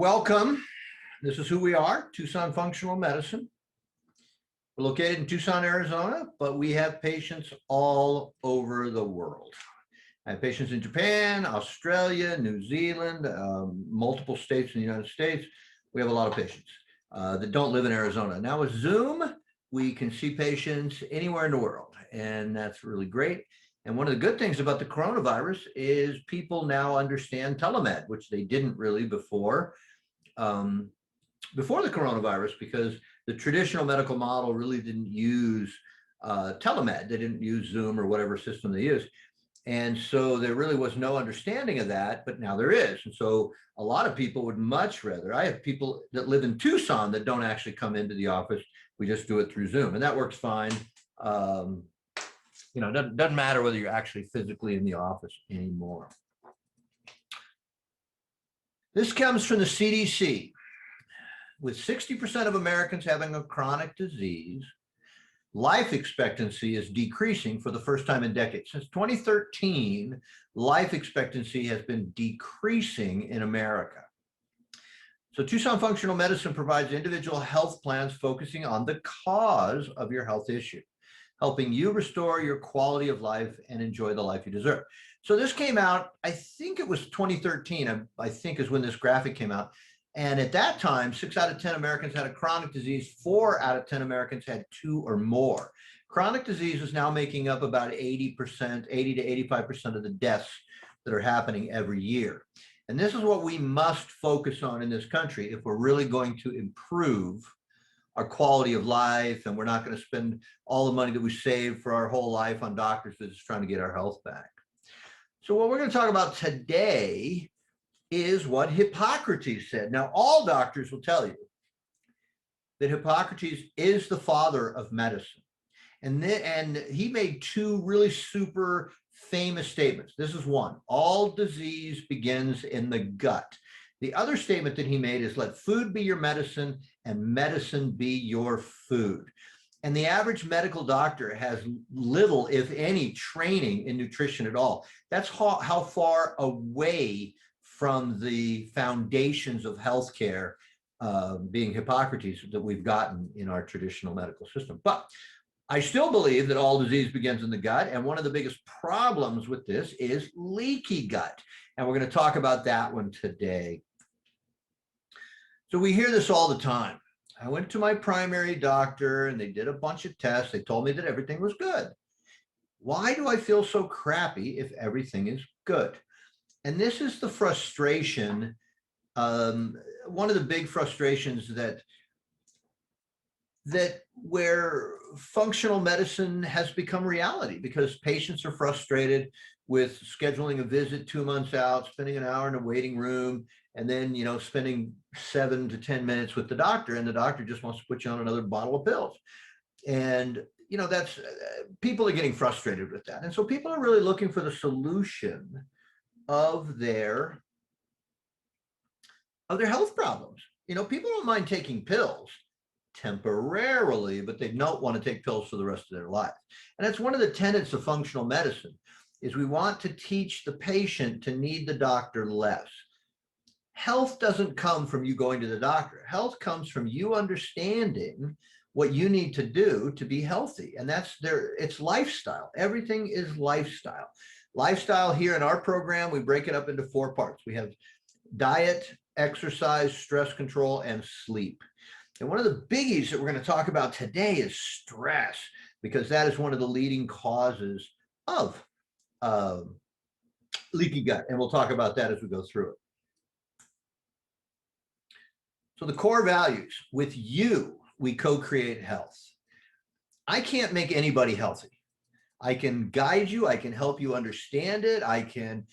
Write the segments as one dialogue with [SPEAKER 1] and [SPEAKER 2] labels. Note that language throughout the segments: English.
[SPEAKER 1] welcome. This is who we are, Tucson Functional Medicine. We're located in Tucson, Arizona, but we have patients all over the world. I have patients in Japan, Australia, New Zealand, multiple states in the United States. We have a lot of patients that don't live in Arizona. Now with Zoom, we can see patients anywhere in the world, and that's really great. And one of the good things about the coronavirus is people now understand telemed, which they didn't really before the coronavirus, because the traditional medical model really didn't use telemed. They didn't use Zoom or whatever system they used. And so there really was no understanding of that, but now there is. And so a lot of people would much rather, I have people that live in Tucson that don't actually come into the office. We just do it through Zoom, and that works fine. It doesn't matter whether you're actually physically in the office anymore. This comes from the CDC. With 60% of Americans having a chronic disease, life expectancy is decreasing for the first time in decades. Since 2013, life expectancy has been decreasing in America. So Tucson Functional Medicine provides individual health plans focusing on the cause of your health issue, helping you restore your quality of life and enjoy the life you deserve. So this came out, I think it was 2013, I think is when this graphic came out. And at that time, 6 out of 10 Americans had a chronic disease, 4 out of 10 Americans had 2 or more. Chronic disease is now making up about 80%, 80 to 85% of the deaths that are happening every year. And this is what we must focus on in this country if we're really going to improve our quality of life, and we're not going to spend all the money that we saved for our whole life on doctors visits trying to get our health back. So what we're going to talk about today is what Hippocrates said. Now, all doctors will tell you that Hippocrates is the father of medicine. And he made 2 really super famous statements. This is one: all disease begins in the gut. The other statement that he made is, let food be your medicine and medicine be your food. And the average medical doctor has little, if any, training in nutrition at all. That's how far away from the foundations of healthcare, being Hippocrates, that we've gotten in our traditional medical system. But I still believe that all disease begins in the gut, and one of the biggest problems with this is leaky gut. And we're going to talk about that one today. So we hear this all the time. I went to my primary doctor and they did a bunch of tests. They told me that everything was good. Why do I feel so crappy if everything is good? And this is the frustration, one of the big frustrations that where functional medicine has become reality, because patients are frustrated with scheduling a visit 2 months out, spending an hour in a waiting room, and then, spending 7 to 10 minutes with the doctor, and the doctor just wants to put you on another bottle of pills. And, that's, people are getting frustrated with that. And so people are really looking for the solution of their health problems. People don't mind taking pills temporarily, but they don't want to take pills for the rest of their life. And that's one of the tenets of functional medicine, is we want to teach the patient to need the doctor less. Health doesn't come from you going to the doctor. Health comes from you understanding what you need to do to be healthy. And it's lifestyle. Everything is lifestyle. Lifestyle here in our program, we break it up into 4 parts. We have diet, exercise, stress control, and sleep. And one of the biggies that we're going to talk about today is stress, because that is one of the leading causes of leaky gut. And we'll talk about that as we go through it. So the core values: with you, we co-create health. I can't make anybody healthy. I can guide you. I can help you understand it. I can,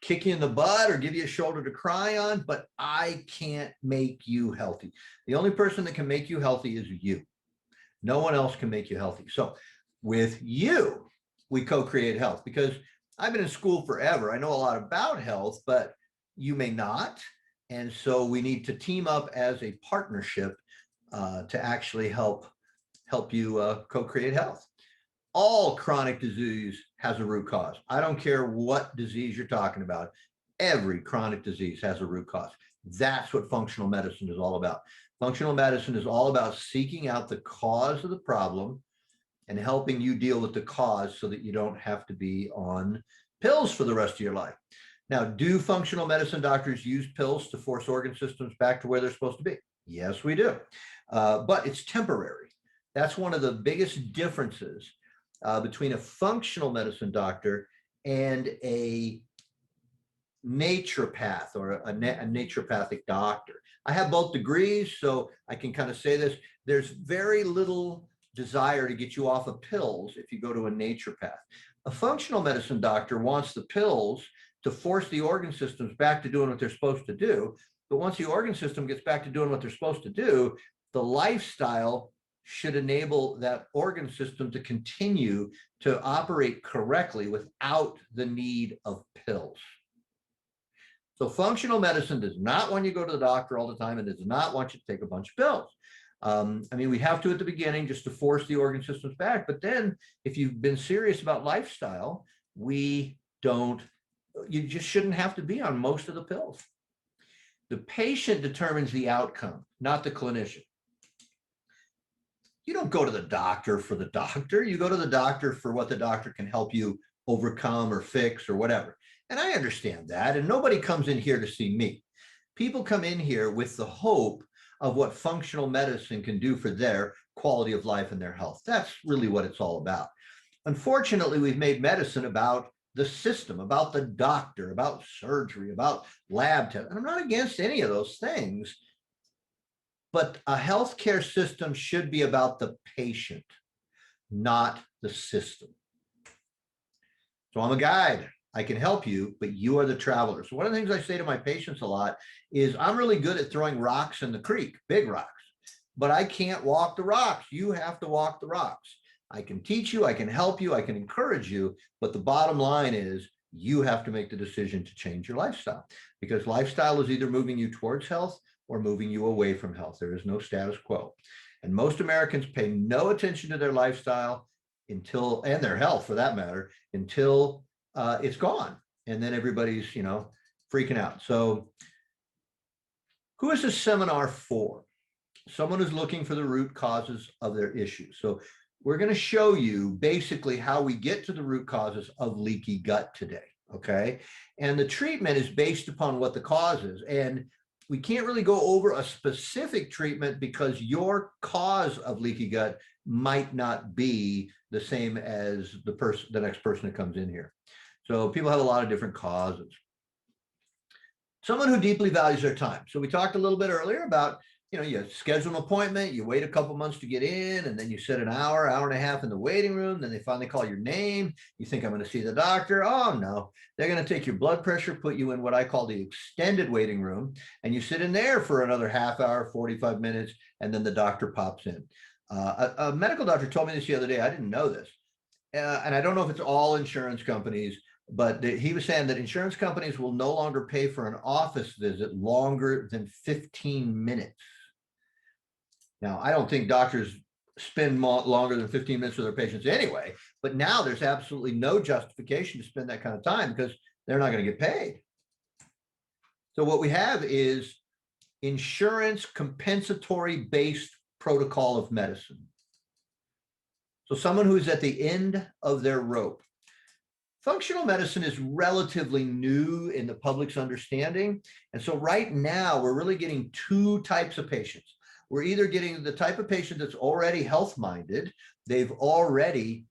[SPEAKER 1] kick you in the butt or give you a shoulder to cry on, but I can't make you healthy. The only person that can make you healthy is you. No one else can make you healthy. So with you, we co-create health, because I've been in school forever. I know a lot about health, but you may not. And so we need to team up as a partnership to actually help you co-create health. All chronic disease has a root cause. I don't care what disease you're talking about. Every chronic disease has a root cause. That's what functional medicine is all about. Functional medicine is all about seeking out the cause of the problem and helping you deal with the cause so that you don't have to be on pills for the rest of your life. Now, do functional medicine doctors use pills to force organ systems back to where they're supposed to be? Yes, we do. But it's temporary. That's one of the biggest differences between a functional medicine doctor and a naturopath or a naturopathic doctor. I have both degrees, so I can kind of say this. There's very little desire to get you off of pills if you go to a naturopath. A functional medicine doctor wants the pills to force the organ systems back to doing what they're supposed to do. But once the organ system gets back to doing what they're supposed to do, the lifestyle should enable that organ system to continue to operate correctly without the need of pills. So functional medicine does not want you to go to the doctor all the time, and does not want you to take a bunch of pills. I mean, we have to at the beginning just to force the organ systems back. But then if you've been serious about lifestyle, you just shouldn't have to be on most of the pills. The patient determines the outcome, not the clinician. You don't go to the doctor for the doctor. You go to the doctor for what the doctor can help you overcome or fix or whatever. And I understand that. And nobody comes in here to see me. People come in here with the hope of what functional medicine can do for their quality of life and their health. That's really what it's all about. Unfortunately, we've made medicine about the system, about the doctor, about surgery, about lab tests. And I'm not against any of those things, but a healthcare system should be about the patient, not the system. So I'm a guide. I can help you, but you are the traveler. So one of the things I say to my patients a lot is I'm really good at throwing rocks in the creek, big rocks, but I can't walk the rocks. You have to walk the rocks. I can teach you, I can help you, I can encourage you, but the bottom line is you have to make the decision to change your lifestyle, because lifestyle is either moving you towards health or moving you away from health. There is no status quo. And most Americans pay no attention to their lifestyle until, and their health for that matter, until it's gone. And then everybody's, freaking out. So who is this seminar for? Someone who's looking for the root causes of their issues. So we're going to show you basically how we get to the root causes of leaky gut today. Okay. And the treatment is based upon what the cause is. And we can't really go over a specific treatment because your cause of leaky gut might not be the same as the next person that comes in here. So people have a lot of different causes. Someone who deeply values their time. So we talked a little bit earlier about, you schedule an appointment, you wait a couple months to get in, and then you sit an hour and a half in the waiting room. Then they finally call your name. You think, I'm going to see the doctor. Oh, no, they're going to take your blood pressure, put you in what I call the extended waiting room. And you sit in there for another half hour, 45 minutes, and then the doctor pops in. A medical doctor told me this the other day. I didn't know this. And I don't know if it's all insurance companies, but he was saying that insurance companies will no longer pay for an office visit longer than 15 minutes. Now, I don't think doctors spend longer than 15 minutes with their patients anyway, but now there's absolutely no justification to spend that kind of time because they're not going to get paid. So what we have is insurance compensatory based protocol of medicine. So someone who's at the end of their rope. Functional medicine is relatively new in the public's understanding. And so right now we're really getting two types of patients. We're either getting the type of patient that's already health-minded. They've already,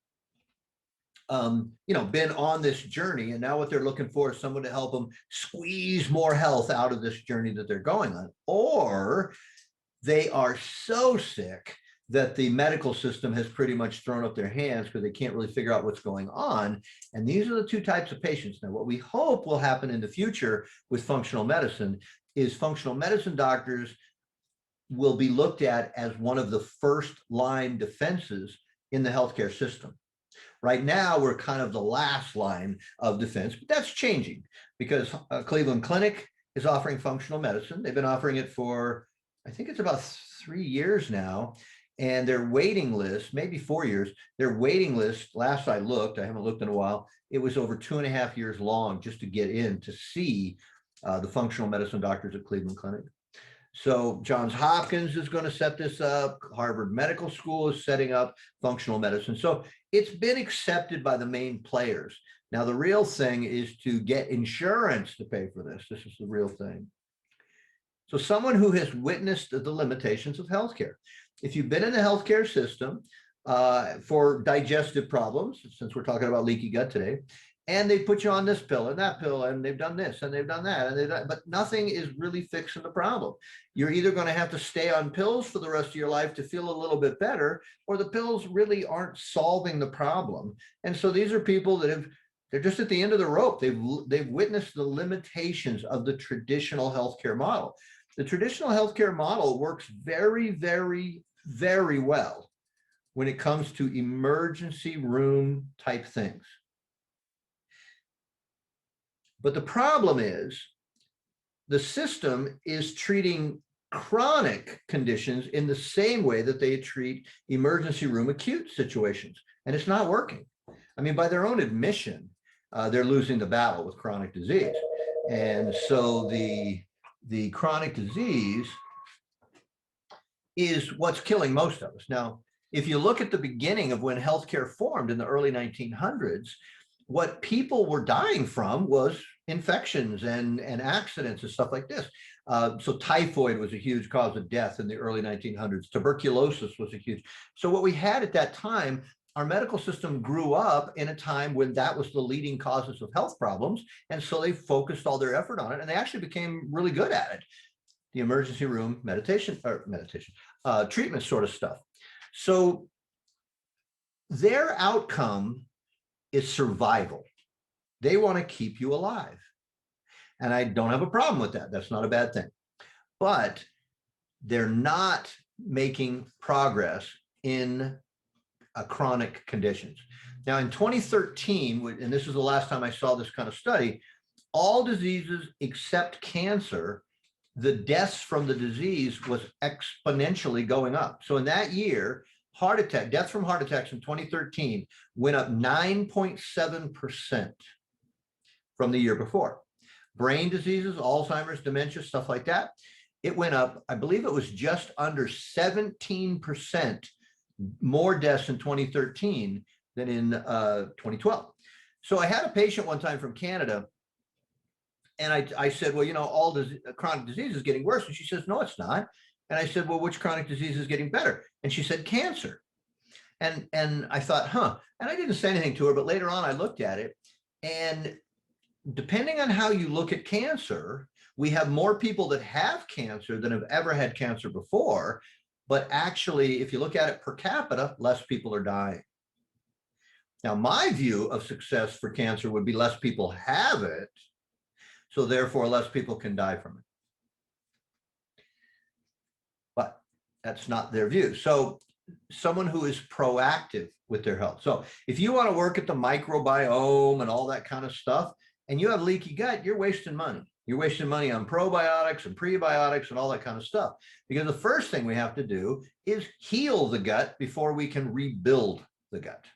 [SPEAKER 1] been on this journey. And now what they're looking for is someone to help them squeeze more health out of this journey that they're going on. Or they are so sick that the medical system has pretty much thrown up their hands because they can't really figure out what's going on. And these are the two types of patients. Now, what we hope will happen in the future with functional medicine is functional medicine doctors will be looked at as one of the first line defenses in the healthcare system. Right now, we're kind of the last line of defense, but that's changing because Cleveland Clinic is offering functional medicine. They've been offering it for, I think it's about 3 years now. And their waiting list, maybe 4 years, their waiting list, last I looked, I haven't looked in a while, it was over 2.5 years long just to get in to see the functional medicine doctors at Cleveland Clinic. So Johns Hopkins is going to set this up. Harvard Medical School is setting up functional medicine. So it's been accepted by the main players. Now, the real thing is to get insurance to pay for this. This is the real thing. So someone who has witnessed the limitations of healthcare. If you've been in the healthcare system for digestive problems, since we're talking about leaky gut today, and they put you on this pill and that pill, and they've done this and they've done that, and they've done, but nothing is really fixing the problem. You're either going to have to stay on pills for the rest of your life to feel a little bit better, or the pills really aren't solving the problem. And so these are people that they're just at the end of the rope. They've witnessed the limitations of the traditional healthcare model. The traditional healthcare model works very, very, very well when it comes to emergency room type things. But the problem is the system is treating chronic conditions in the same way that they treat emergency room acute situations, and it's not working. I mean, by their own admission, they're losing the battle with chronic disease. And so the chronic disease is what's killing most of us. Now, if you look at the beginning of when healthcare formed in the early 1900s, what people were dying from was infections and accidents and stuff like this. So typhoid was a huge cause of death in the early 1900s. Tuberculosis was a huge. So what we had at that time, our medical system grew up in a time when that was the leading causes of health problems. And so they focused all their effort on it, and they actually became really good at it. The emergency room treatment sort of stuff. So their outcome is survival. They want to keep you alive. And I don't have a problem with that. That's not a bad thing. But they're not making progress in chronic conditions. Now, in 2013, and this is the last time I saw this kind of study, all diseases except cancer, the deaths from the disease was exponentially going up. So in that year, deaths from heart attacks in 2013 went up 9.7% from the year before. Brain diseases, Alzheimer's, dementia, stuff like that, it went up, I believe it was just under 17% more deaths in 2013 than in 2012. So I had a patient one time from Canada, and I said, well, all chronic disease is getting worse. And she says, no, it's not. And I said, well, which chronic disease is getting better? And she said, cancer. And I thought, and I didn't say anything to her, but later on I looked at it, and depending on how you look at cancer, we have more people that have cancer than have ever had cancer before. But actually, if you look at it per capita, less people are dying. Now, my view of success for cancer would be less people have it, so therefore less people can die from it. But that's not their view. So someone who is proactive with their health. So if you want to work at the microbiome and all that kind of stuff, and you have leaky gut, you're wasting money. You're wasting money on probiotics and prebiotics and all that kind of stuff. Because the first thing we have to do is heal the gut before we can rebuild the gut.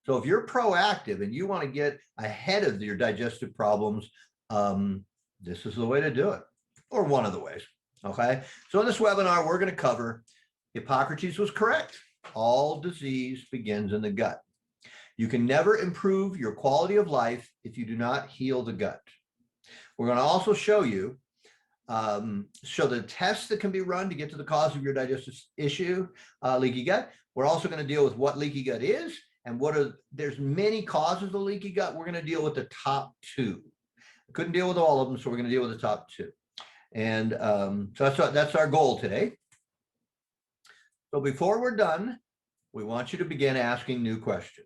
[SPEAKER 1] So if you're proactive and you want to get ahead of your digestive problems, this is the way to do it, or one of the ways. Okay. So in this webinar, we're going to cover Hippocrates was correct. All disease begins in the gut. You can never improve your quality of life if you do not heal the gut. We're going to also show you the tests that can be run to get to the cause of your digestive issue, leaky gut. We're also going to deal with what leaky gut is and there's many causes of leaky gut. We're going to deal with the top two. I couldn't deal with all of them, so we're going to deal with the top two. And so that's our goal today. So before we're done, we want you to begin asking new questions.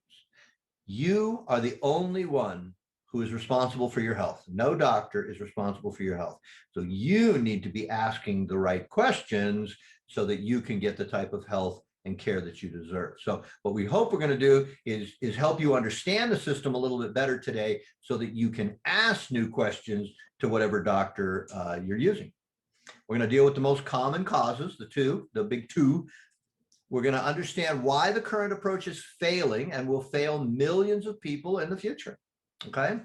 [SPEAKER 1] You are the only one who is responsible for your health. No doctor is responsible for your health. So you need to be asking the right questions so that you can get the type of health and care that you deserve. So what we hope we're going to do is help you understand the system a little bit better today so that you can ask new questions to whatever doctor you're using. We're going to deal with the most common causes, the big two. We're going to understand why the current approach is failing and will fail millions of people in the future. Okay.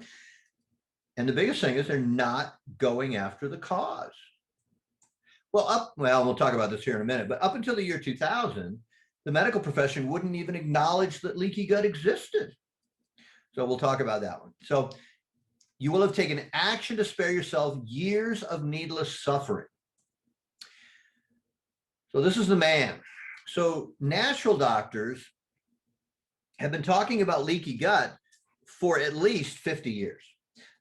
[SPEAKER 1] And the biggest thing is they're not going after the cause. Well, we'll talk about this here in a minute, but up until the year 2000, the medical profession wouldn't even acknowledge that leaky gut existed. So we'll talk about that one. So you will have taken action to spare yourself years of needless suffering. So this is the man. So natural doctors have been talking about leaky gut for at least 50 years.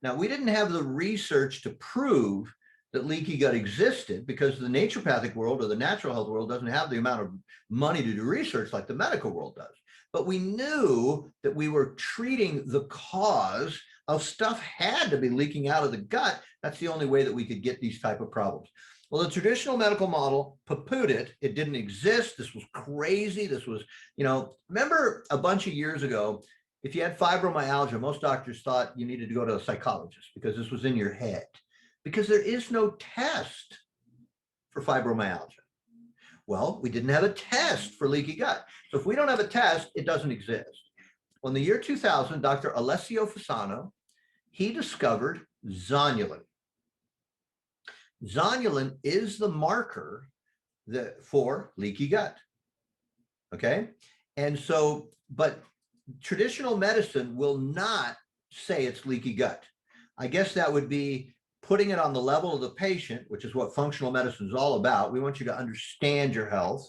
[SPEAKER 1] Now, we didn't have the research to prove that leaky gut existed because the naturopathic world or the natural health world doesn't have the amount of money to do research like the medical world does. But we knew that we were treating the cause of stuff had to be leaking out of the gut. That's the only way that we could get these type of problems. Well, the traditional medical model poo-pooed it. It didn't exist. This was crazy. This was, remember a bunch of years ago, if you had fibromyalgia, most doctors thought you needed to go to a psychologist because this was in your head, because there is no test for fibromyalgia. Well, we didn't have a test for leaky gut. So if we don't have a test, it doesn't exist. Well, in the year 2000, Dr. Alessio Fasano, he discovered zonulin. Zonulin is the marker for leaky gut. Okay. And so, but traditional medicine will not say it's leaky gut. I guess that would be putting it on the level of the patient, which is what functional medicine is all about. We want you to understand your health.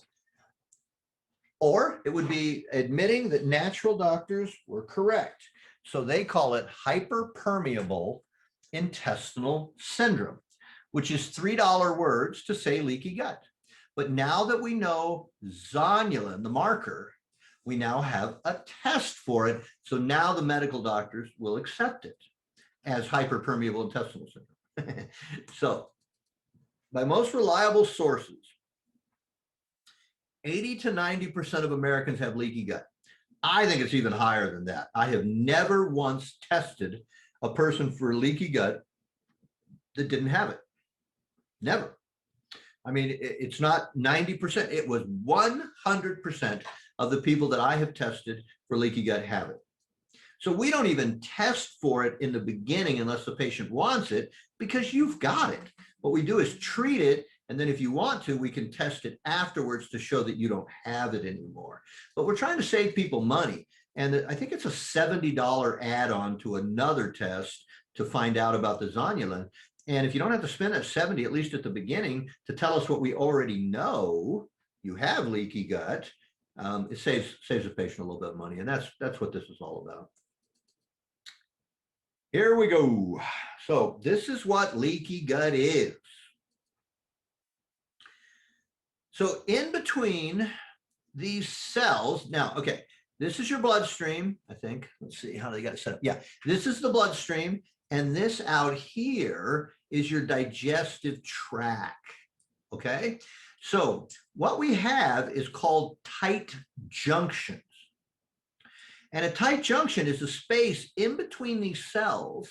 [SPEAKER 1] Or it would be admitting that natural doctors were correct. So they call it hyperpermeable intestinal syndrome, which is $3 words to say leaky gut. But now that we know zonulin, the marker, we now have a test for it. So now the medical doctors will accept it as hyperpermeable intestinal syndrome. So by most reliable sources, 80 to 90% of Americans have leaky gut. I think it's even higher than that. I have never once tested a person for leaky gut that didn't have it. Never. I mean, it's not 90%. It was 100% of the people that I have tested for leaky gut have it. So we don't even test for it in the beginning unless the patient wants it, because you've got it. What we do is treat it, and then if you want to, we can test it afterwards to show that you don't have it anymore. But we're trying to save people money. And I think it's a $70 add-on to another test to find out about the zonulin. And if you don't have to spend that 70, at least at the beginning, to tell us what we already know, you have leaky gut, it saves the patient a little bit of money. And that's what this is all about. Here we go. So this is what leaky gut is. So in between these cells, now, okay, this is your bloodstream, I think. Let's see how they got it set up. Yeah, this is the bloodstream. And this out here is your digestive tract, okay? So what we have is called tight junctions. And a tight junction is a space in between these cells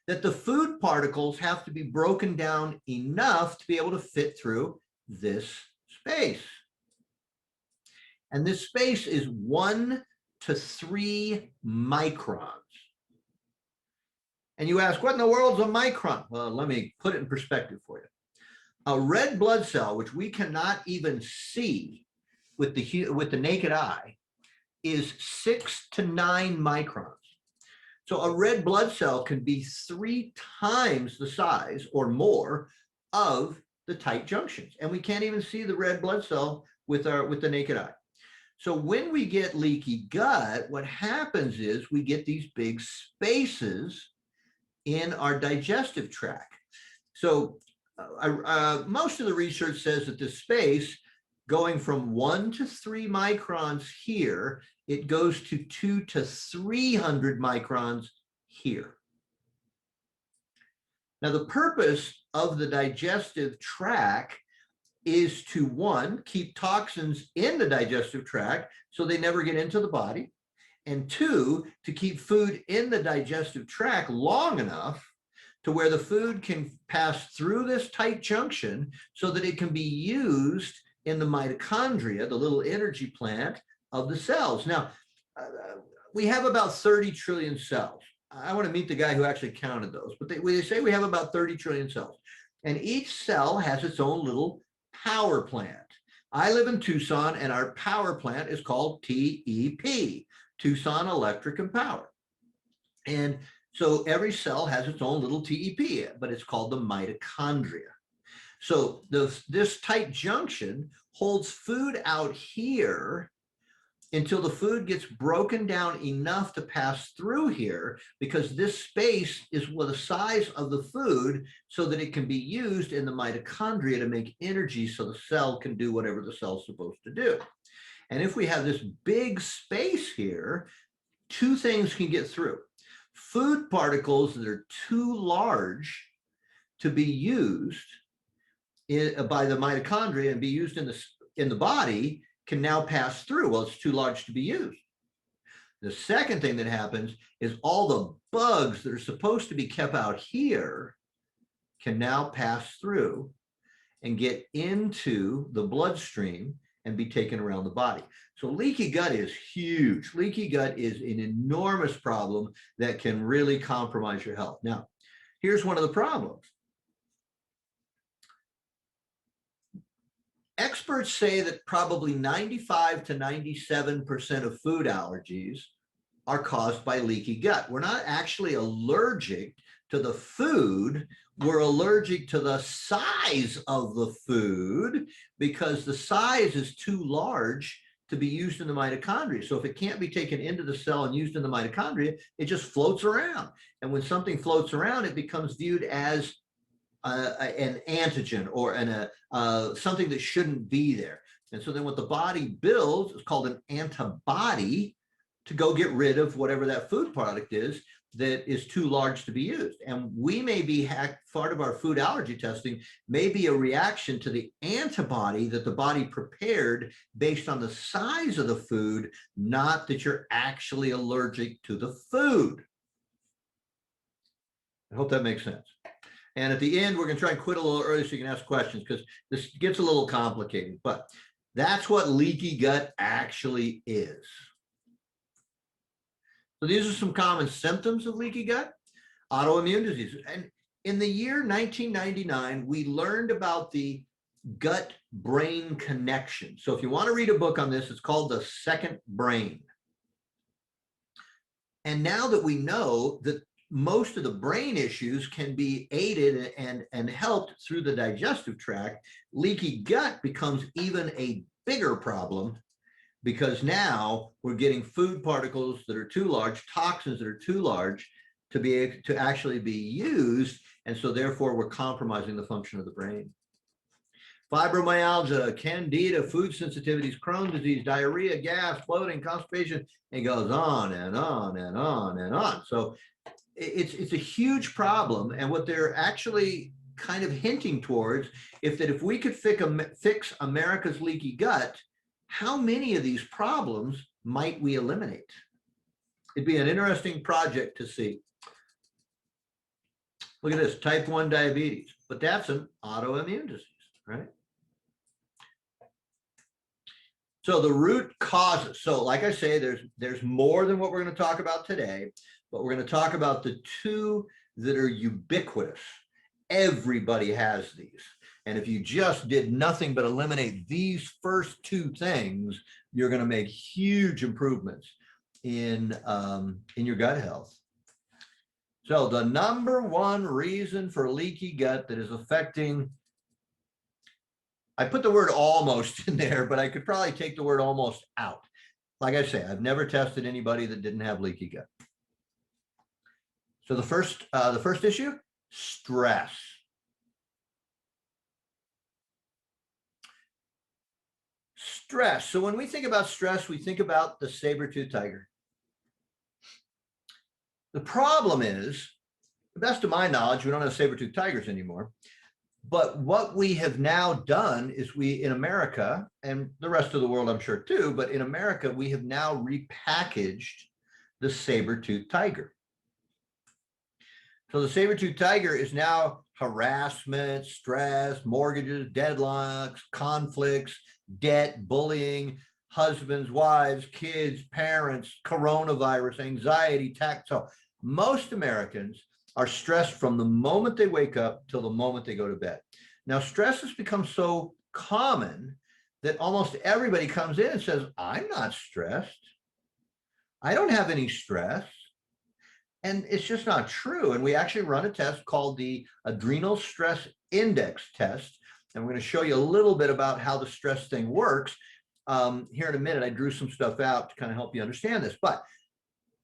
[SPEAKER 1] that the food particles have to be broken down enough to be able to fit through this space. And this space is 1 to 3 microns. And you ask, what in the world's a micron? Well, let me put it in perspective for you. A red blood cell, which we cannot even see with the naked eye, is 6 to 9 microns. So a red blood cell can be 3 times the size or more of the tight junctions. And we can't even see the red blood cell with the naked eye. So when we get leaky gut, what happens is we get these big spaces in our digestive tract. So most of the research says that this space going from 1 to 3 microns here, it goes to 200 to 300 microns here. Now, the purpose of the digestive tract is to, 1, keep toxins in the digestive tract so they never get into the body, and 2, to keep food in the digestive tract long enough to where the food can pass through this tight junction so that it can be used in the mitochondria, the little energy plant of the cells. Now, we have about 30 trillion cells. I want to meet the guy who actually counted those, but they say we have about 30 trillion cells, and each cell has its own little power plant. I live in Tucson, and our power plant is called TEP, Tucson Electric and Power. And so every cell has its own little TEP, but it's called the mitochondria. So this tight junction holds food out here until the food gets broken down enough to pass through here, because this space is the size of the food so that it can be used in the mitochondria to make energy so the cell can do whatever the cell's supposed to do. And if we have this big space here, two things can get through. Food particles that are too large to be used by the mitochondria and be used in the body can now pass through. Well, it's too large to be used. The second thing that happens is all the bugs that are supposed to be kept out here can now pass through and get into the bloodstream and be taken around the body. So leaky gut is huge. Leaky gut is an enormous problem that can really compromise your health. Now, here's one of the problems. Experts say that probably 95 to 97% of food allergies are caused by leaky gut. We're not actually allergic to the food. We're allergic to the size of the food because the size is too large to be used in the mitochondria. So if it can't be taken into the cell and used in the mitochondria, it just floats around. And when something floats around, it becomes viewed as an antigen or something that shouldn't be there. And so then what the body builds is called an antibody to go get rid of whatever that food product is that is too large to be used. And we may be part of our food allergy testing may be a reaction to the antibody that the body prepared based on the size of the food, not that you're actually allergic to the food. I hope that makes sense. And at the end, we're going to try and quit a little early so you can ask questions, because this gets a little complicated, but that's what leaky gut actually is. So these are some common symptoms of leaky gut. Autoimmune disease. And in the year 1999, we learned about the gut-brain connection. So if you want to read a book on this, it's called The Second Brain. And now that we know that most of the brain issues can be aided and helped through the digestive tract, leaky gut becomes even a bigger problem, because now we're getting food particles that are too large, toxins that are too large to be able to actually be used. And so therefore we're compromising the function of the brain. Fibromyalgia, candida, food sensitivities, Crohn's disease, diarrhea, gas, bloating, constipation, and it goes on and on and on and on. So it's a huge problem. And what they're actually kind of hinting towards is that if we could fix America's leaky gut, how many of these problems might we eliminate? It'd be an interesting project to see. Look at this, type 1 diabetes, but that's an autoimmune disease, right? So the root causes. So like I say, there's more than what we're going to talk about today, but we're going to talk about the two that are ubiquitous. Everybody has these. And if you just did nothing but eliminate these first two things, you're going to make huge improvements in your gut health. So the number one reason for leaky gut that is affecting, I put the word almost in there, but I could probably take the word almost out. Like I say, I've never tested anybody that didn't have leaky gut. So the first issue, stress. Stress. So when we think about stress, we think about the saber-toothed tiger. The problem is, to the best of my knowledge, we don't have saber-toothed tigers anymore. But what we have now done is in America, and the rest of the world I'm sure too, but in America, we have now repackaged the saber-toothed tiger. So the saber-toothed tiger is now harassment, stress, mortgages, deadlocks, conflicts, debt, bullying, husbands, wives, kids, parents, coronavirus, anxiety, tax. So Most Americans are stressed from the moment they wake up till the moment they go to bed. Now, stress has become so common that almost everybody comes in and says, I'm not stressed. I don't have any stress. And it's just not true. And we actually run a test called the Adrenal Stress Index test. And we're going to show you a little bit about how the stress thing works. Here in a minute, I drew some stuff out to kind of help you understand this. But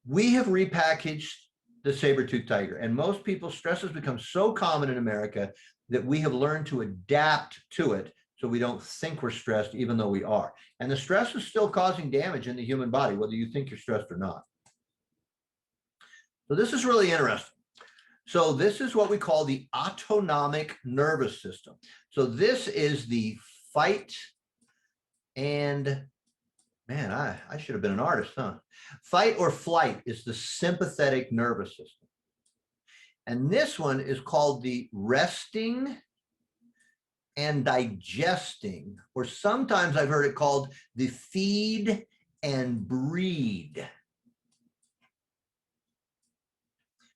[SPEAKER 1] we have repackaged the saber-toothed tiger. And most people's stress has become so common in America that we have learned to adapt to it so we don't think we're stressed, even though we are. And the stress is still causing damage in the human body, whether you think you're stressed or not. So this is really interesting. So this is what we call the autonomic nervous system. So this is the fight and, man, I should have been an artist, huh? Fight or flight is the sympathetic nervous system. And this one is called the resting and digesting, or sometimes I've heard it called the feed and breed.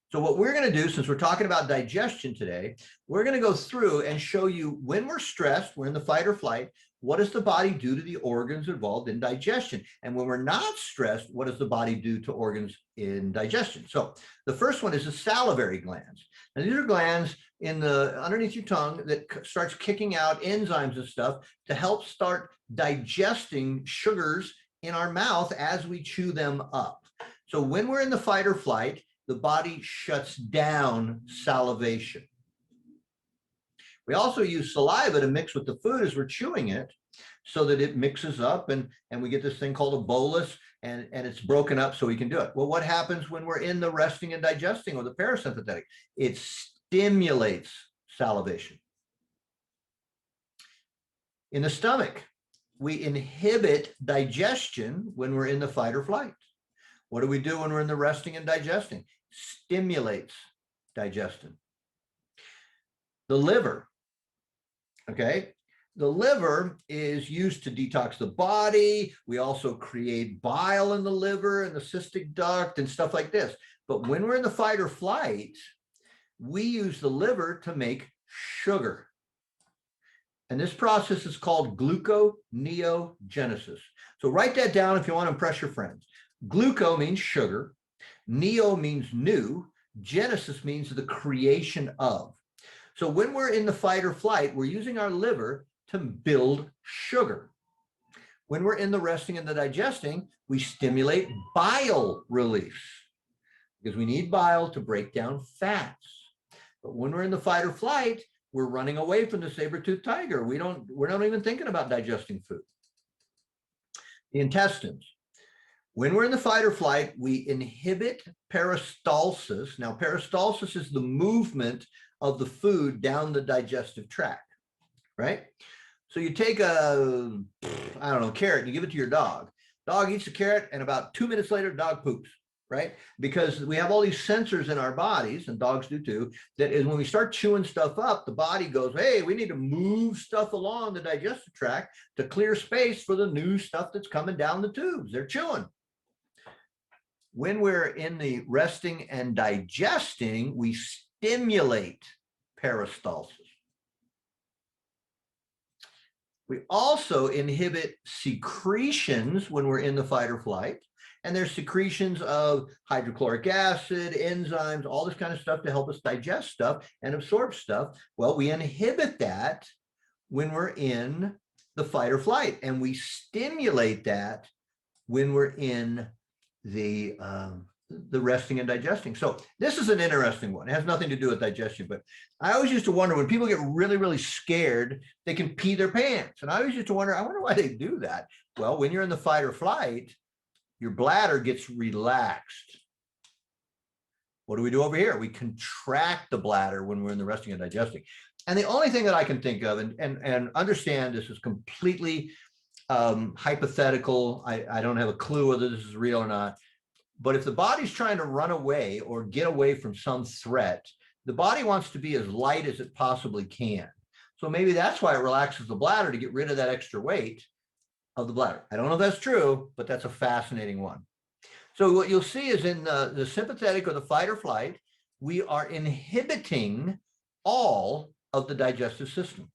[SPEAKER 1] So what we're going to do, since we're talking about digestion today, we're going to go through and show you when we're stressed, we're in the fight or flight, what does the body do to the organs involved in digestion? And when we're not stressed, what does the body do to organs in digestion? So the first one is the salivary glands. And these are glands in the underneath your tongue that starts kicking out enzymes and stuff to help start digesting sugars in our mouth as we chew them up. So when we're in the fight or flight, the body shuts down salivation. We also use saliva to mix with the food as we're chewing it so that it mixes up and we get this thing called a bolus and it's broken up so we can do it. Well, what happens when we're in the resting and digesting or the parasympathetic? It stimulates salivation. In the stomach, we inhibit digestion when we're in the fight or flight. What do we do when we're in the resting and digesting? Stimulates digestion. The liver, okay? The liver is used to detox the body. We also create bile in the liver and the cystic duct and stuff like this. But when we're in the fight or flight, we use the liver to make sugar. And this process is called gluconeogenesis. So write that down if you want to impress your friends. Gluco means sugar. Neo means new. Genesis means the creation of. So when we're in the fight or flight, we're using our liver to build sugar. When we're in the resting and the digesting, we stimulate bile release because we need bile to break down fats. But when we're in the fight or flight, we're running away from the saber-toothed tiger. We're not even thinking about digesting food. The intestines. When we're in the fight or flight, we inhibit peristalsis. Now, peristalsis is the movement of the food down the digestive tract, right? So you take a, I don't know, carrot, and you give it to your dog. Dog eats the carrot, and about 2 minutes later, dog poops, right? Because we have all these sensors in our bodies, and dogs do too, that is when we start chewing stuff up, the body goes, hey, we need to move stuff along the digestive tract to clear space for the new stuff that's coming down the tubes. They're chewing. When we're in the resting and digesting, we stimulate peristalsis. We also inhibit secretions when we're in the fight or flight. And there's secretions of hydrochloric acid, enzymes, all this kind of stuff to help us digest stuff and absorb stuff. Well, we inhibit that when we're in the fight or flight, and we stimulate that when we're in the resting and digesting. So this is an interesting one. It has nothing to do with digestion, but I always used to wonder when people get really, really scared, they can pee their pants. And I always used to wonder, I wonder why they do that. Well, when you're in the fight or flight, your bladder gets relaxed. What do we do over here? We contract the bladder when we're in the resting and digesting. And the only thing that I can think of, and understand this is completely hypothetical. I don't have a clue whether this is real or not. But if the body's trying to run away or get away from some threat, the body wants to be as light as it possibly can. So maybe that's why it relaxes the bladder to get rid of that extra weight of the bladder. I don't know if that's true, but that's a fascinating one. So what you'll see is in the sympathetic or the fight or flight, we are inhibiting all of the digestive system.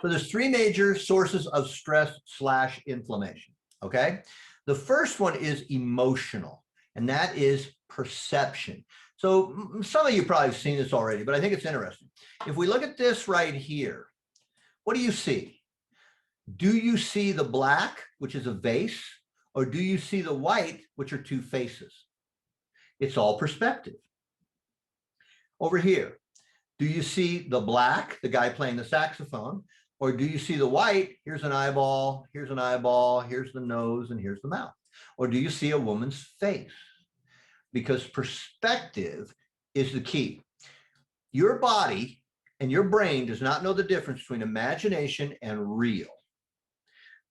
[SPEAKER 1] So there's three major sources of stress / inflammation, okay? The first one is emotional, and that is perception. So some of you probably have seen this already, but I think it's interesting. If we look at this right here, what do you see? Do you see the black, which is a vase, or do you see the white, which are two faces? It's all perspective. Over here, do you see the black, the guy playing the saxophone, or do you see the white? Here's an eyeball, here's an eyeball, here's the nose, and here's the mouth. Or do you see a woman's face? Because perspective is the key. Your body and your brain does not know the difference between imagination and real.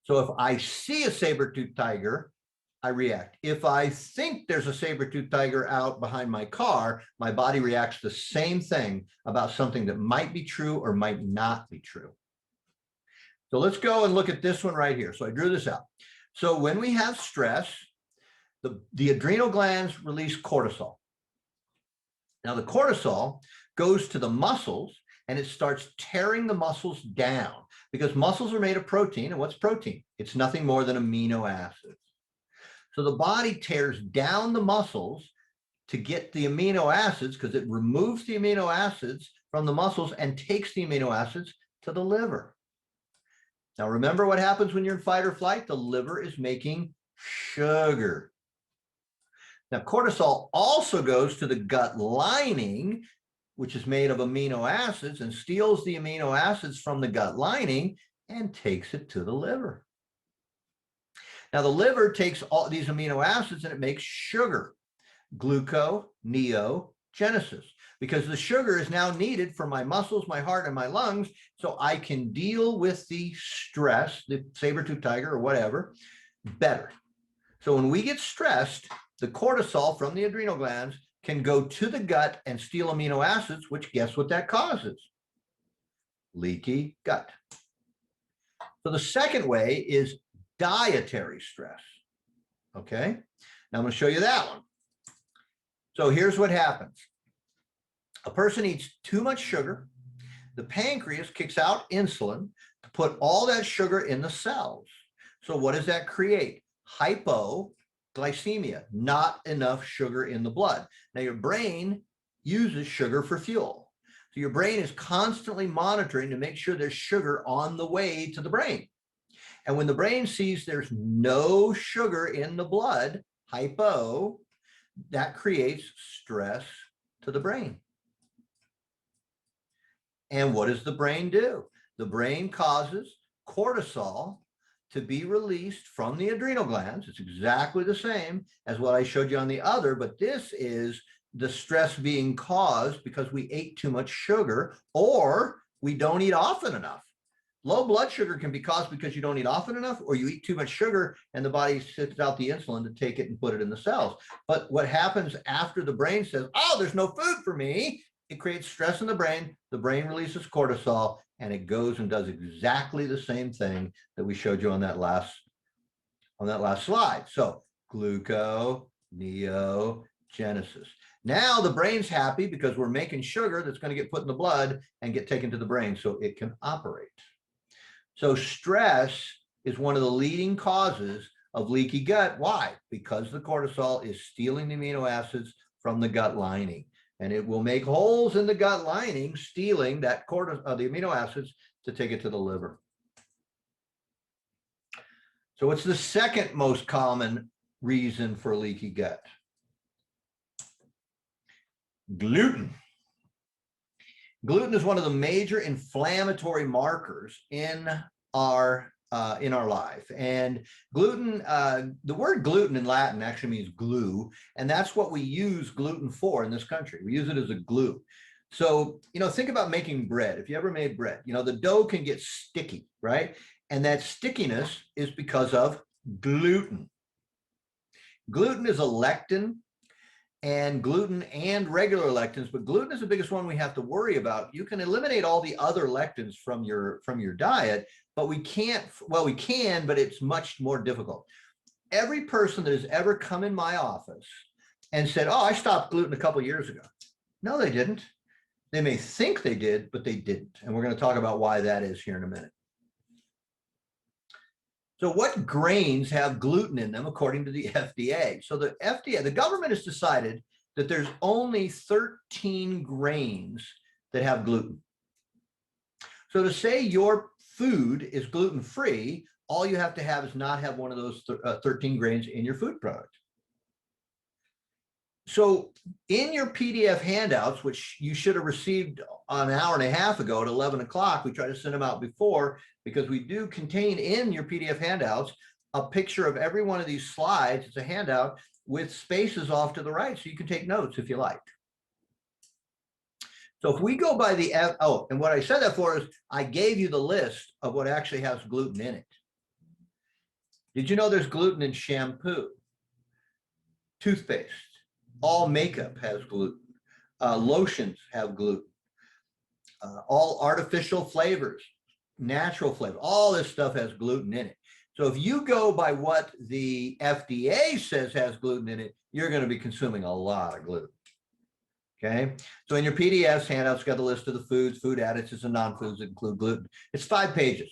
[SPEAKER 1] So if I see a saber-toothed tiger, I react. If I think there's a saber-toothed tiger out behind my car, my body reacts the same thing about something that might be true or might not be true. So let's go and look at this one right here. So I drew this out. So when we have stress, the adrenal glands release cortisol. Now the cortisol goes to the muscles and it starts tearing the muscles down because muscles are made of protein. And what's protein? It's nothing more than amino acids. So the body tears down the muscles to get the amino acids because it removes the amino acids from the muscles and takes the amino acids to the liver. Now, remember what happens when you're in fight or flight? The liver is making sugar. Now, cortisol also goes to the gut lining, which is made of amino acids, and steals the amino acids from the gut lining and takes it to the liver. Now, the liver takes all these amino acids and it makes sugar, gluconeogenesis, because the sugar is now needed for my muscles, my heart, and my lungs, so I can deal with the stress, the saber-toothed tiger or whatever, better. So when we get stressed, the cortisol from the adrenal glands can go to the gut and steal amino acids, which guess what that causes? Leaky gut. So the second way is dietary stress. Okay, now I'm going to show you that one. So here's what happens. A person eats too much sugar. The pancreas kicks out insulin to put all that sugar in the cells. So what does that create? Hypoglycemia, not enough sugar in the blood. Now your brain uses sugar for fuel. So your brain is constantly monitoring to make sure there's sugar on the way to the brain. And when the brain sees there's no sugar in the blood, hypo, that creates stress to the brain. And what does the brain do? The brain causes cortisol to be released from the adrenal glands. It's exactly the same as what I showed you on the other, but this is the stress being caused because we ate too much sugar or we don't eat often enough. Low blood sugar can be caused because you don't eat often enough, or you eat too much sugar and the body sends out the insulin to take it and put it in the cells. But what happens after the brain says, oh, there's no food for me, it creates stress in the brain releases cortisol, and it goes and does exactly the same thing that we showed you on that last slide. So gluconeogenesis. Now the brain's happy because we're making sugar that's going to get put in the blood and get taken to the brain so it can operate. So stress is one of the leading causes of leaky gut. Why? Because the cortisol is stealing the amino acids from the gut lining, and it will make holes in the gut lining, stealing that the amino acids to take it to the liver. So what's the second most common reason for leaky gut? Gluten. Gluten is one of the major inflammatory markers in our life. And gluten, the word gluten in Latin actually means glue, and that's what we use gluten for in this country. We use it as a glue. So, think about making bread. If you ever made bread, the dough can get sticky, right? And that stickiness is because of gluten. Gluten is a lectin, and gluten and regular lectins, but gluten is the biggest one we have to worry about. You can eliminate all the other lectins from your diet, but we can't, well, we can, but it's much more difficult. every person that has ever come in my office and said, oh, I stopped gluten a couple of years ago. No, they didn't. They may think they did, but they didn't. And we're going to talk about why that is here in a minute. So what grains have gluten in them according to the FDA? So the FDA, the government has decided that there's only 13 grains that have gluten. So to say your food is gluten-free, all you have to have is not have one of those 13 grains in your food product. So in your PDF handouts, which you should have received an hour and a half ago at 11 o'clock, we try to send them out before because we do contain in your PDF handouts a picture of every one of these slides. It's a handout with spaces off to the right, so you can take notes if you like. So if we go by the, oh, and what I said that for is I gave you the list of what actually has gluten in it. Did you know there's gluten in shampoo, toothpaste? All makeup has gluten. Lotions have gluten. All artificial flavors, natural flavor, all this stuff has gluten in it. So if you go by what the FDA says has gluten in it, you're going to be consuming a lot of gluten. Okay. So in your PDFs, handouts got the list of the foods, food additives, and non-foods that include gluten. It's 5 pages.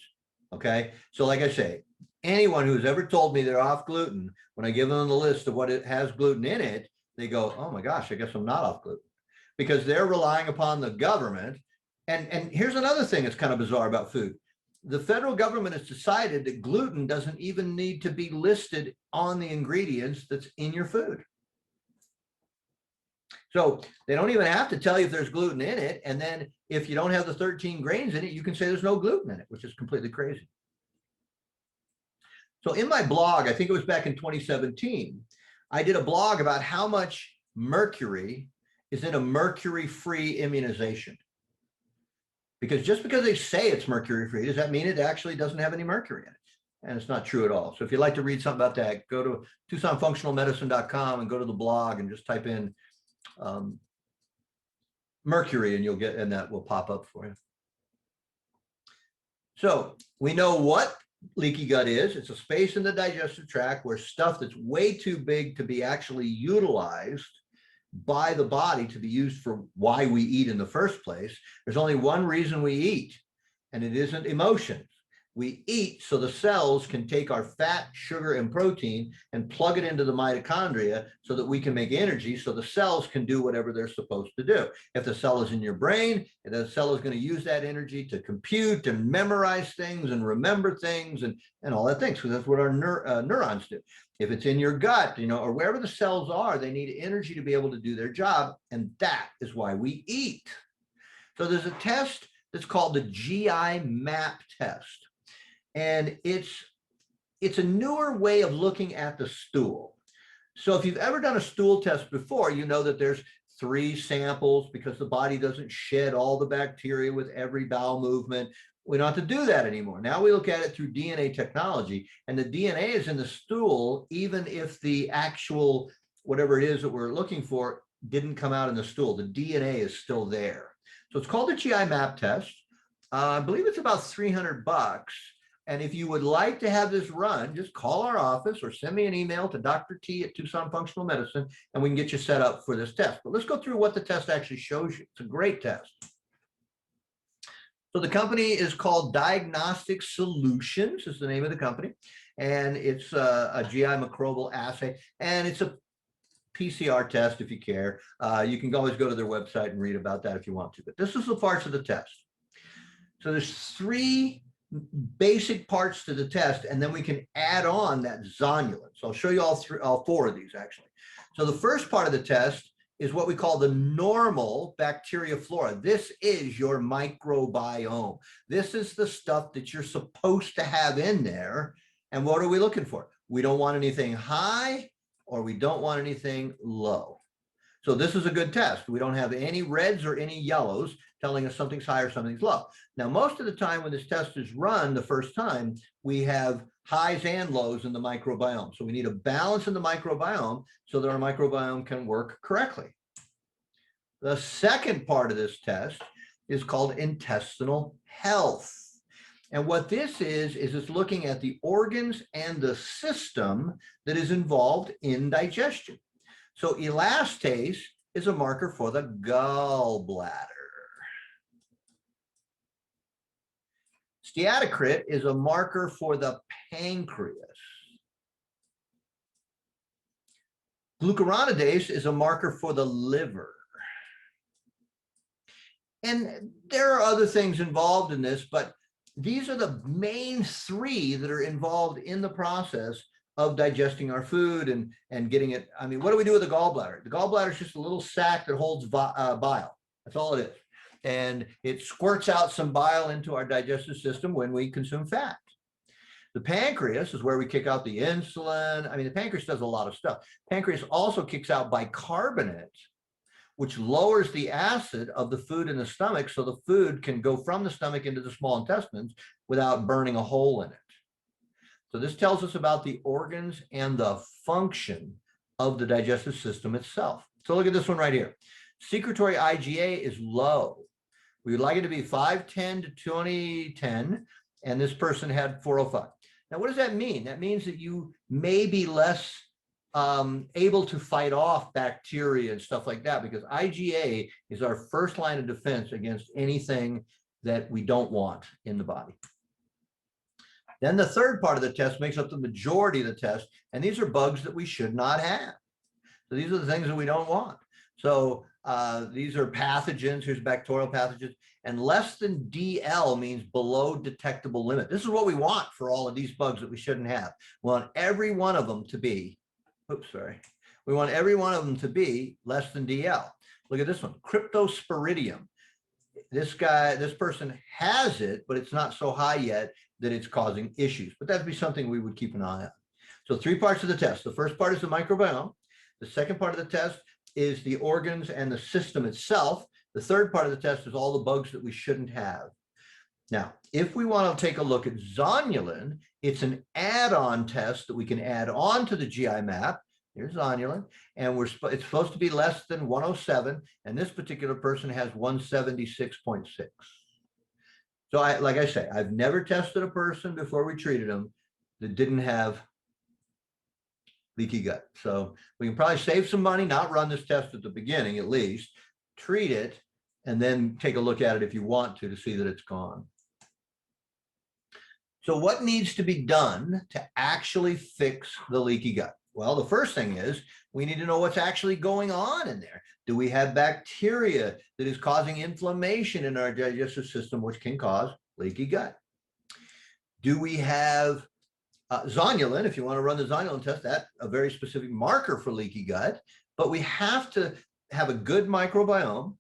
[SPEAKER 1] Okay. So like I say, anyone who's ever told me they're off gluten, when I give them the list of what it has gluten in it, they go, oh my gosh, I guess I'm not off gluten, because they're relying upon the government. And here's another thing that's kind of bizarre about food. The federal government has decided that gluten doesn't even need to be listed on the ingredients that's in your food. So they don't even have to tell you if there's gluten in it. And then if you don't have the 13 grains in it, you can say there's no gluten in it, which is completely crazy. So in my blog, I think it was back in 2017, I did a blog about how much mercury is in a mercury-free immunization. Because just because they say it's mercury-free, does that mean it actually doesn't have any mercury in it? And it's not true at all. So if you'd like to read something about that, go to TucsonFunctionalMedicine.com and go to the blog and just type in mercury and you'll get, and that will pop up for you. So we know what leaky gut is. It's a space in the digestive tract where stuff that's way too big to be actually utilized by the body to be used for why we eat in the first place. There's only one reason we eat, and it isn't emotions. We eat so the cells can take our fat, sugar, and protein and plug it into the mitochondria so that we can make energy so the cells can do whatever they're supposed to do. If the cell is in your brain, the cell is going to use that energy to compute and memorize things and remember things and all that things, because that's what our neurons do. If it's in your gut, or wherever the cells are, they need energy to be able to do their job, and that is why we eat. So there's a test that's called the GI map test. And it's a newer way of looking at the stool. So if you've ever done a stool test before, you know that there's 3 samples because the body doesn't shed all the bacteria with every bowel movement. We don't have to do that anymore. Now we look at it through DNA technology, and the DNA is in the stool, even if the actual, whatever it is that we're looking for, didn't come out in the stool. The DNA is still there. So it's called the GI map test. I believe it's about $300. And if you would like to have this run, just call our office or send me an email to Dr. T at Tucson Functional Medicine, and we can get you set up for this test. But let's go through what the test actually shows you. It's a great test. So the company is called Diagnostic Solutions, is the name of the company. And it's a GI microbial assay, and it's a PCR test if you care. You can always go to their website and read about that if you want to. But this is the parts of the test. So there's 3 basic parts to the test, and then we can add on that zonulin. So I'll show you all 4 of these actually. So the first part of the test is what we call the normal bacteria flora. This is your microbiome. This is the stuff that you're supposed to have in there. And what are we looking for? We don't want anything high, or we don't want anything low. So this is a good test. We don't have any reds or any yellows telling us something's high or something's low. Now, most of the time when this test is run the first time, we have highs and lows in the microbiome. So we need a balance in the microbiome so that our microbiome can work correctly. The second part of this test is called intestinal health. And what this is it's looking at the organs and the system that is involved in digestion. So elastase is a marker for the gallbladder. Steatocrit is a marker for the pancreas. Glucuronidase is a marker for the liver. And there are other things involved in this, but these are the main three that are involved in the process of digesting our food and getting it. I mean, what do we do with the gallbladder? The gallbladder is just a little sac that holds bile. That's all it is. And it squirts out some bile into our digestive system when we consume fat. The pancreas is where we kick out the insulin. I mean, the pancreas does a lot of stuff. Pancreas also kicks out bicarbonate, which lowers the acid of the food in the stomach so the food can go from the stomach into the small intestines without burning a hole in it. So this tells us about the organs and the function of the digestive system itself. So look at this one right here. Secretory IgA is low. We would like it to be 510 to 2010, and this person had 405. Now, what does that mean? That means that you may be less able to fight off bacteria and stuff like that, because IgA is our first line of defense against anything that we don't want in the body. Then the third part of the test makes up the majority of the test, and these are bugs that we should not have. So these are the things that we don't want. So these are pathogens. Here's bacterial pathogens. And less than DL means below detectable limit. This is what we want for all of these bugs that we shouldn't have. We want every one of them to be, we want every one of them to be less than DL. Look at this one, Cryptosporidium. This person has it, but it's not so high yet that it's causing issues. But that'd be something we would keep an eye on. So 3 parts of the test. The first part is the microbiome. The second part of the test is the organs and the system itself. The third part of the test is all the bugs that we shouldn't have. Now, if we want to take a look at zonulin, it's an add-on test that we can add on to the GI map. Here's zonulin, and it's supposed to be less than 107, and this particular person has 176.6. So like I say, I've never tested a person before we treated them that didn't have leaky gut. So we can probably save some money, not run this test at the beginning at least, treat it, and then take a look at it if you want to see that it's gone. So what needs to be done to actually fix the leaky gut? Well, the first thing is we need to know what's actually going on in there. Do we have bacteria that is causing inflammation in our digestive system, which can cause leaky gut? Do we have zonulin? If you want to run the zonulin test, that's a very specific marker for leaky gut, but we have to have a good microbiome.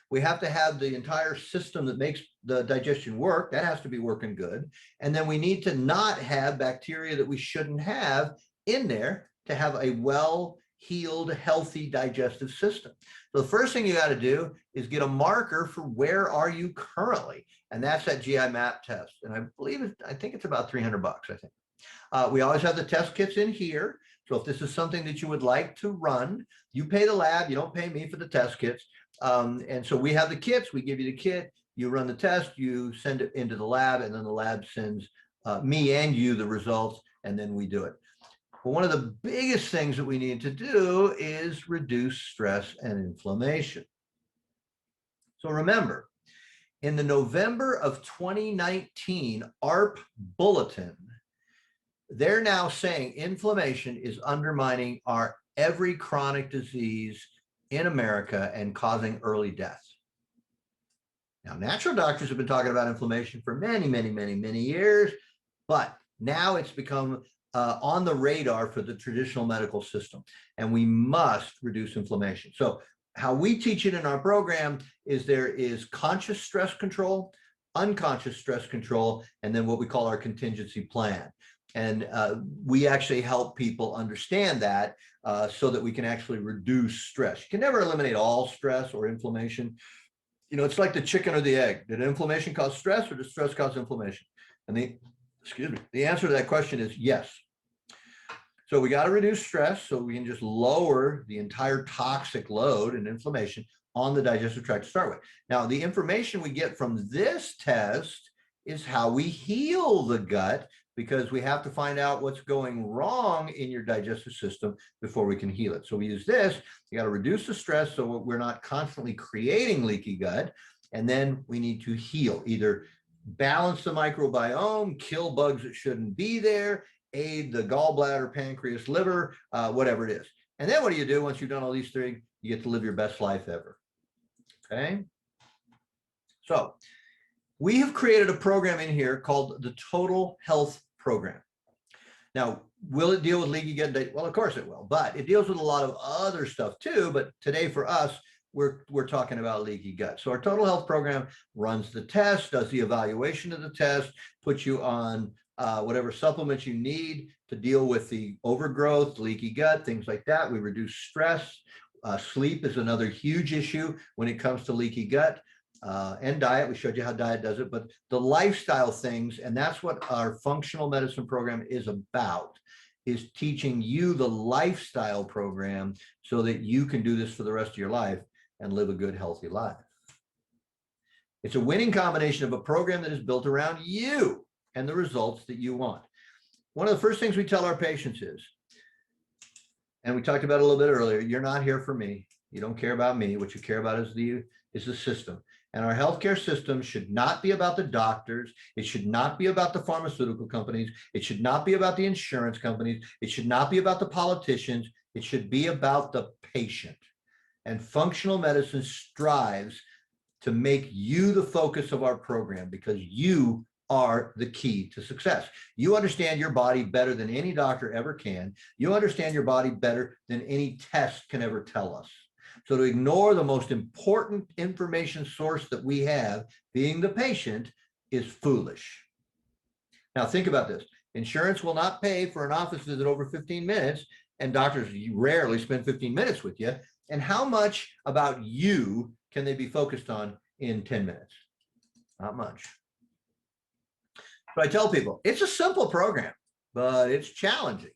[SPEAKER 1] We have to have the entire system that makes the digestion work. That has to be working good. And then we need to not have bacteria that we shouldn't have in there to have a well-heeled, healthy digestive system. So the first thing you got to do is get a marker for where are you currently. And that's that GI map test. And I think it's about $300, I think. We always have the test kits in here. So if this is something that you would like to run, you pay the lab, you don't pay me for the test kits. And so we have the kits, we give you the kit, you run the test, you send it into the lab, and then the lab sends me and you the results, and then we do it. But one of the biggest things that we need to do is reduce stress and inflammation. So remember, in the November of 2019 ARP bulletin, they're now saying inflammation is undermining our every chronic disease in America and causing early death. Now, natural doctors have been talking about inflammation for many, many, many, many years, but now it's become on the radar for the traditional medical system, and we must reduce inflammation. So how we teach it in our program is there is conscious stress control, unconscious stress control, and then what we call our contingency plan. And we actually help people understand that so that we can actually reduce stress. You can never eliminate all stress or inflammation. You know, it's like the chicken or the egg. Did inflammation cause stress, or does stress cause inflammation? And the answer to that question is yes. So we got to reduce stress so we can just lower the entire toxic load and inflammation on the digestive tract to start with. Now, the information we get from this test is how we heal the gut, because we have to find out what's going wrong in your digestive system before we can heal it. So we use this. You got to reduce the stress so we're not constantly creating leaky gut. And then we need to heal, either balance the microbiome, kill bugs that shouldn't be there, aid the gallbladder, pancreas, liver, whatever it is. And then what do you do once you've done all these things? You get to live your best life ever. Okay. So we have created a program in here called the Total Health Program. Now, will it deal with leaky gut? Well, of course it will, but it deals with a lot of other stuff too. But today for us, we're talking about leaky gut. So our Total Health Program runs the test, does the evaluation of the test, puts you on whatever supplements you need to deal with the overgrowth, leaky gut, things like that. We reduce stress. Sleep is another huge issue when it comes to leaky gut. And diet. We showed you how diet does it, but the lifestyle things, and that's what our functional medicine program is about, is teaching you the lifestyle program so that you can do this for the rest of your life and live a good, healthy life. It's a winning combination of a program that is built around you and the results that you want. One of the first things we tell our patients is, and we talked about it a little bit earlier, you're not here for me. You don't care about me. What you care about is the system. And our healthcare system should not be about the doctors. It should not be about the pharmaceutical companies. It should not be about the insurance companies. It should not be about the politicians. It should be about the patient. And functional medicine strives to make you the focus of our program, because you are the key to success. You understand your body better than any doctor ever can. You understand your body better than any test can ever tell us. So to ignore the most important information source that we have, being the patient, is foolish. Now think about this. Insurance will not pay for an office visit over 15 minutes, and doctors rarely spend 15 minutes with you. And how much about you can they be focused on in 10 minutes? Not much. But I tell people, it's a simple program, but it's challenging.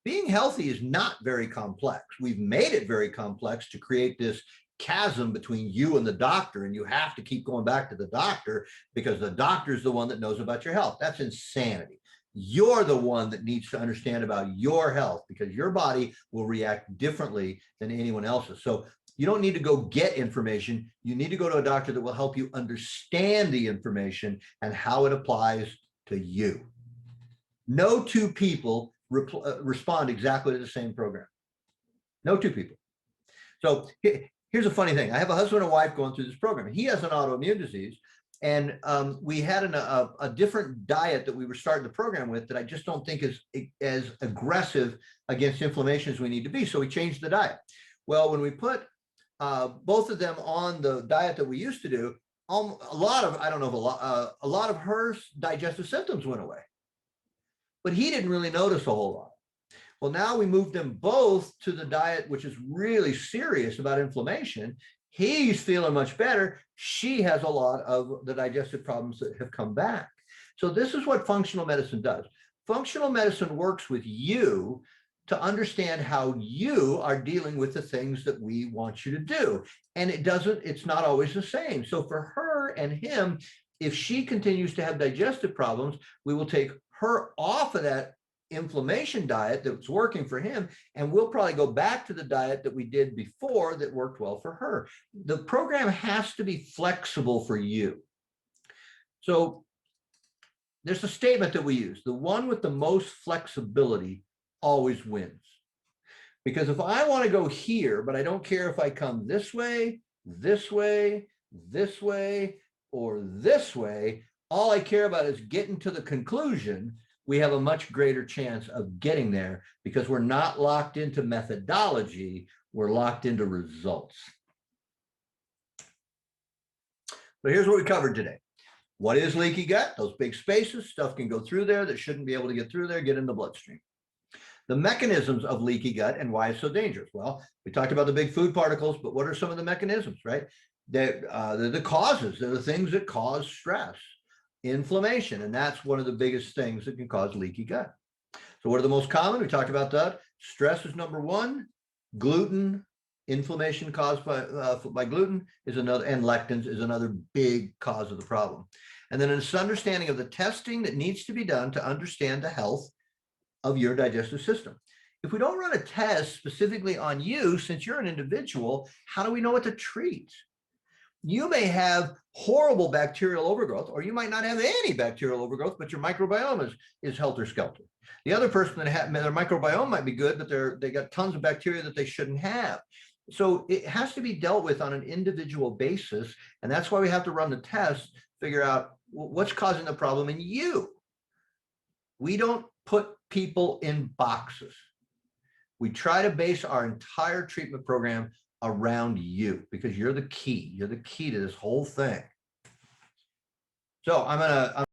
[SPEAKER 1] Being healthy is not very complex. We've made it very complex to create this chasm between you and the doctor, and you have to keep going back to the doctor because the doctor is the one that knows about your health. That's insanity. You're the one that needs to understand about your health, because your body will react differently than anyone else's. So you don't need to go get information. You need to go to a doctor that will help you understand the information and how it applies to you. No two people respond exactly to the same program. No two people. So here's a funny thing. I have a husband and wife going through this program. He has an autoimmune disease, and we had a different diet that we were starting the program with that I just don't think is as aggressive against inflammation as we need to be. So we changed the diet. Well, when we put both of them on the diet that we used to do, a lot of her digestive symptoms went away. But he didn't really notice a whole lot. Well, now we moved them both to the diet, which is really serious about inflammation. He's feeling much better. She has a lot of the digestive problems that have come back. So this is what functional medicine does. Functional medicine works with you to understand how you are dealing with the things that we want you to do. And it's not always the same. So for her and him, if she continues to have digestive problems, we will take her off of that inflammation diet that's working for him, and we'll probably go back to the diet that we did before that worked well for her. The program has to be flexible for you. So there's a statement that we use: the one with the most flexibility always wins. Because if I want to go here, but I don't care if I come this way, this way, this way, or this way, all I care about is getting to the conclusion. We have a much greater chance of getting there because we're not locked into methodology, we're locked into results. So here's what we covered today. What is leaky gut? Those big spaces, stuff can go through there that shouldn't be able to get through there, get in the bloodstream. The mechanisms of leaky gut and why it's so dangerous. Well, we talked about the big food particles, but what are some of the mechanisms, right? They're the causes. They're the things that cause stress. Inflammation, and that's one of the biggest things that can cause leaky gut. So what are the most common? We talked about that. Stress is number one. Gluten, inflammation caused by gluten is another, and lectins is another big cause of the problem. and then an understanding of the testing that needs to be done to understand the health of your digestive system. If we don't run a test specifically on you, since you're an individual, how do we know what to treat? You may have horrible bacterial overgrowth, or you might not have any bacterial overgrowth, but your microbiome is helter-skelter. The other person that their microbiome might be good, but they got tons of bacteria that they shouldn't have. So it has to be dealt with on an individual basis, and that's why we have to run the test, figure out what's causing the problem in you. We don't put people in boxes. We try to base our entire treatment program around you because you're the key. You're the key to this whole thing. So I'm